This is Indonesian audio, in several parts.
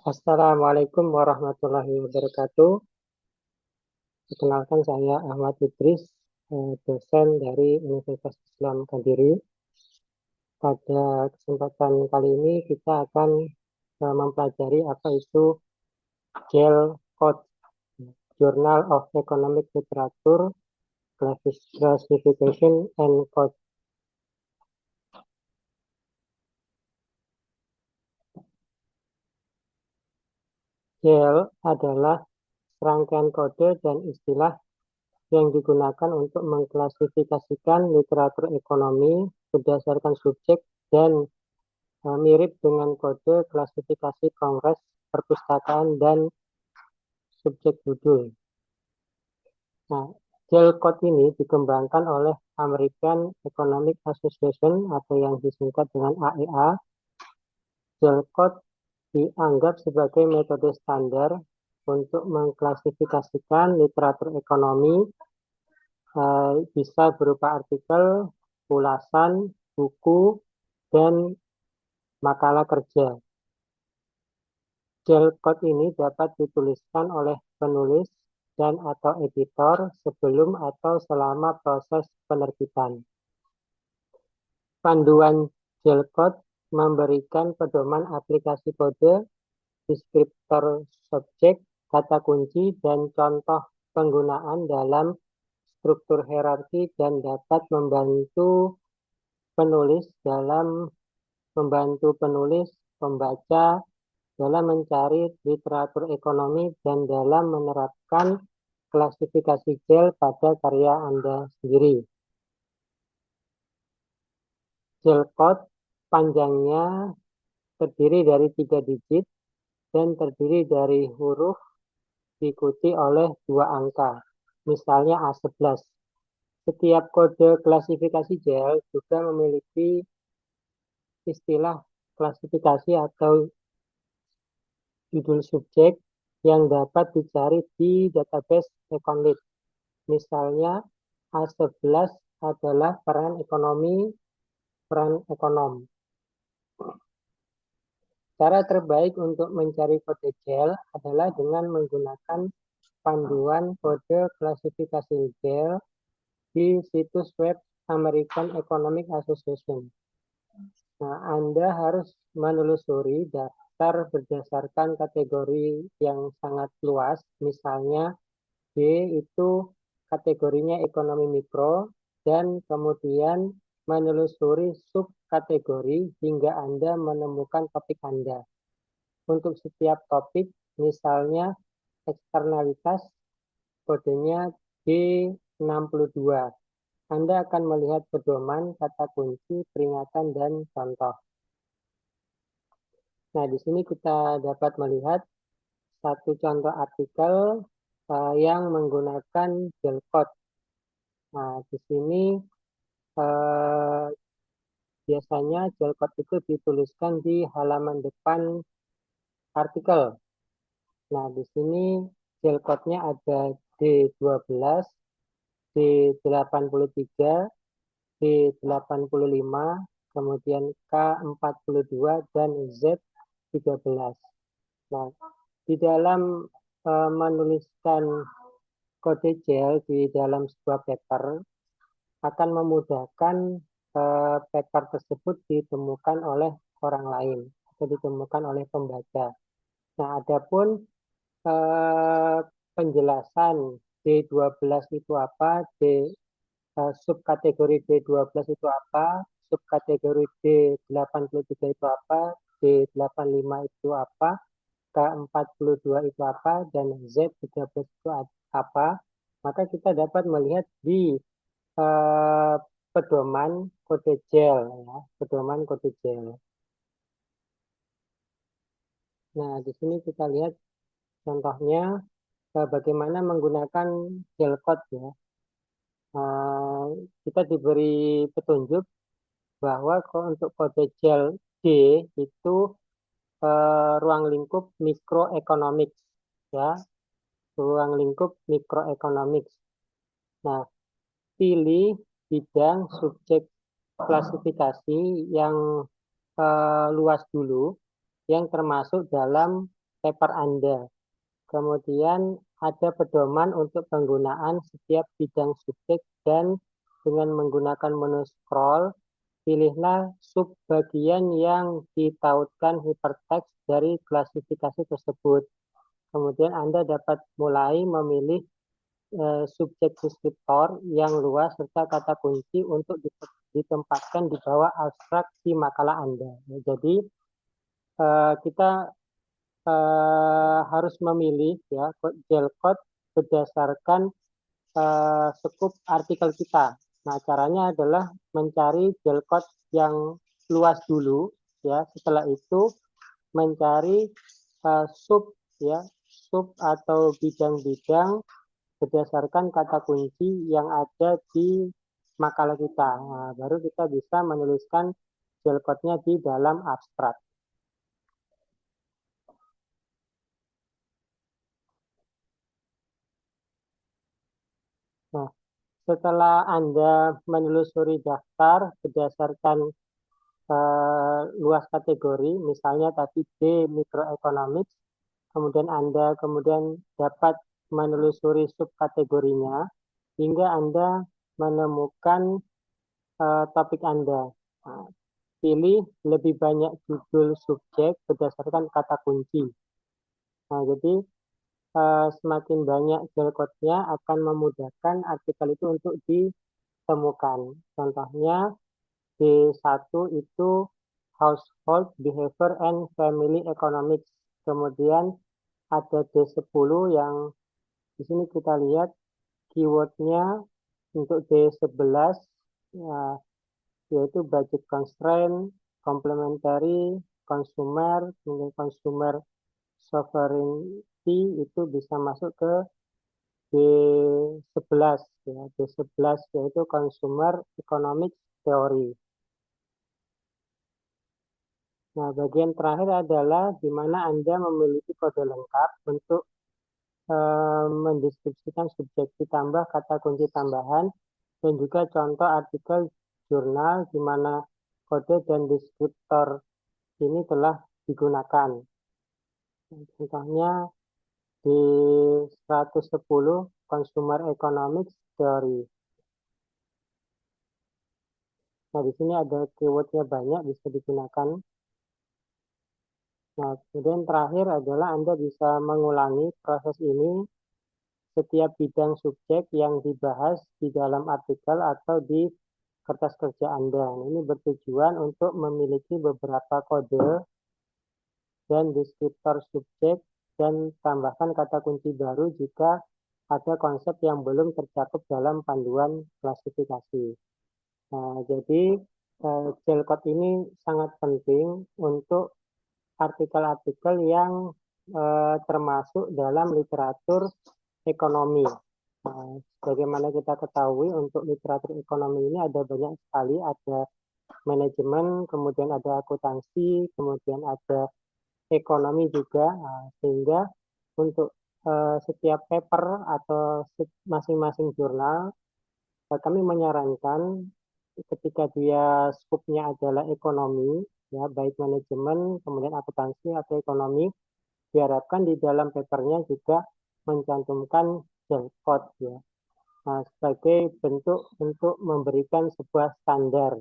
Assalamualaikum warahmatullahi wabarakatuh. Perkenalkan saya Ahmad Idris, dosen dari Universitas Islam Kediri. Pada kesempatan kali ini kita akan mempelajari apa itu JEL Code, Journal of Economic Literature Classification and Code. JEL adalah serangkaian kode dan istilah yang digunakan untuk mengklasifikasikan literatur ekonomi berdasarkan subjek dan mirip dengan kode klasifikasi Kongres Perpustakaan dan subjek judul. Nah, JEL Code ini dikembangkan oleh American Economic Association atau yang disingkat dengan AEA. JEL Code dianggap sebagai metode standar untuk mengklasifikasikan literatur ekonomi, bisa berupa artikel, ulasan, buku, dan makalah kerja. JEL Code ini dapat dituliskan oleh penulis dan atau editor sebelum atau selama proses penerbitan. Panduan JEL Code memberikan pedoman aplikasi kode, deskriptor subjek, kata kunci, dan contoh penggunaan dalam struktur hierarki dan dapat membantu penulis pembaca dalam mencari literatur ekonomi dan dalam menerapkan klasifikasi JEL pada karya Anda sendiri. JEL Code panjangnya terdiri dari 3 digit dan terdiri dari huruf diikuti oleh 2 angka, misalnya A11. Setiap kode klasifikasi JEL juga memiliki istilah klasifikasi atau judul subjek yang dapat dicari di database Econlit. Misalnya A11 adalah peran ekonom. Cara terbaik untuk mencari kode JEL adalah dengan menggunakan panduan kode klasifikasi JEL di situs web American Economic Association. Nah, Anda harus menelusuri daftar berdasarkan kategori yang sangat luas. Misalnya B itu kategorinya ekonomi mikro dan kemudian menelusuri subkategori hingga Anda menemukan topik Anda. Untuk setiap topik, misalnya eksternalitas, kodenya B62. Anda akan melihat pedoman, kata kunci, peringatan, dan contoh. Nah, di sini kita dapat melihat satu contoh artikel yang menggunakan JEL Code. Nah, di sini biasanya JEL Code itu dituliskan di halaman depan artikel. Nah, di sini JEL Code-nya ada D12, D83, D85, kemudian K42, dan Z13. Nah, di dalam menuliskan kode JEL di dalam sebuah paper akan memudahkan paper tersebut ditemukan oleh orang lain atau ditemukan oleh pembaca. Nah, adapun penjelasan D12 itu apa, subkategori D12 itu apa, subkategori D83 itu apa, D85 itu apa, K42 itu apa, dan Z13 itu apa, maka kita dapat melihat di pedoman kode JEL, ya, pedoman kode JEL. Nah, di sini kita lihat contohnya bagaimana menggunakan JEL Code, ya. Kita diberi petunjuk bahwa untuk kode JEL D itu ruang lingkup mikroeconomics, ya, ruang lingkup mikroeconomics. Nah, pilih bidang subjek klasifikasi yang luas dulu, yang termasuk dalam paper Anda. Kemudian ada pedoman untuk penggunaan setiap bidang subjek dan dengan menggunakan menu scroll, pilihlah subbagian yang ditautkan hypertext dari klasifikasi tersebut. Kemudian Anda dapat mulai memilih subjek deskriptor yang luas serta kata kunci untuk ditempatkan di bawah abstrak di makalah Anda. Jadi kita harus memilih ya gelcode berdasarkan skup artikel kita. Nah, caranya adalah mencari gelcode yang luas dulu ya. Setelah itu mencari sub ya, sub atau bidang-bidang berdasarkan kata kunci yang ada di makalah kita. Nah, baru kita bisa menuliskan gelcode-nya di dalam abstrak. Nah, setelah Anda menelusuri daftar berdasarkan luas kategori, misalnya tadi D microeconomics, kemudian Anda dapat menelusuri subkategorinya hingga Anda menemukan topik Anda. Nah, pilih lebih banyak judul subjek berdasarkan kata kunci. Nah, jadi semakin banyak gelcode-nya akan memudahkan artikel itu untuk ditemukan. Contohnya D1 itu Household Behavior and Family Economics. Kemudian ada D10 yang di sini kita lihat keywordnya untuk D11 ya, yaitu budget constraint, complementary, consumer, kemudian consumer sovereignty itu bisa masuk ke D11 ya, D11 yaitu consumer economic theory. Nah, bagian terakhir adalah di mana Anda memiliki kode lengkap untuk mendeskripsikan subjek ditambah kata kunci tambahan dan juga contoh artikel jurnal di mana kode dan deskriptor ini telah digunakan. Contohnya di 110 Consumer Economics Theory. Nah, di sini ada keywordnya banyak bisa digunakan. Nah, kemudian terakhir adalah Anda bisa mengulangi proses ini setiap bidang subjek yang dibahas di dalam artikel atau di kertas kerja Anda. Ini bertujuan untuk memiliki beberapa kode dan deskriptor subjek dan tambahkan kata kunci baru jika ada konsep yang belum tercakup dalam panduan klasifikasi. Nah, jadi gelcode ini sangat penting untuk artikel-artikel yang termasuk dalam literatur ekonomi. Nah, bagaimana kita ketahui untuk literatur ekonomi ini ada banyak sekali, ada manajemen, kemudian ada akuntansi, kemudian ada ekonomi juga, sehingga untuk setiap paper atau masing-masing jurnal kami menyarankan ketika dia skupnya adalah ekonomi, ya baik manajemen, kemudian akuntansi atau ekonomi, diharapkan di dalam papernya juga mencantumkan gelcode ya. Nah, sebagai bentuk untuk memberikan sebuah standar.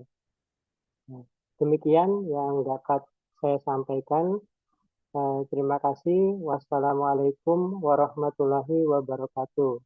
Nah, demikian yang dapat saya sampaikan. Terima kasih. Wassalamualaikum warahmatullahi wabarakatuh.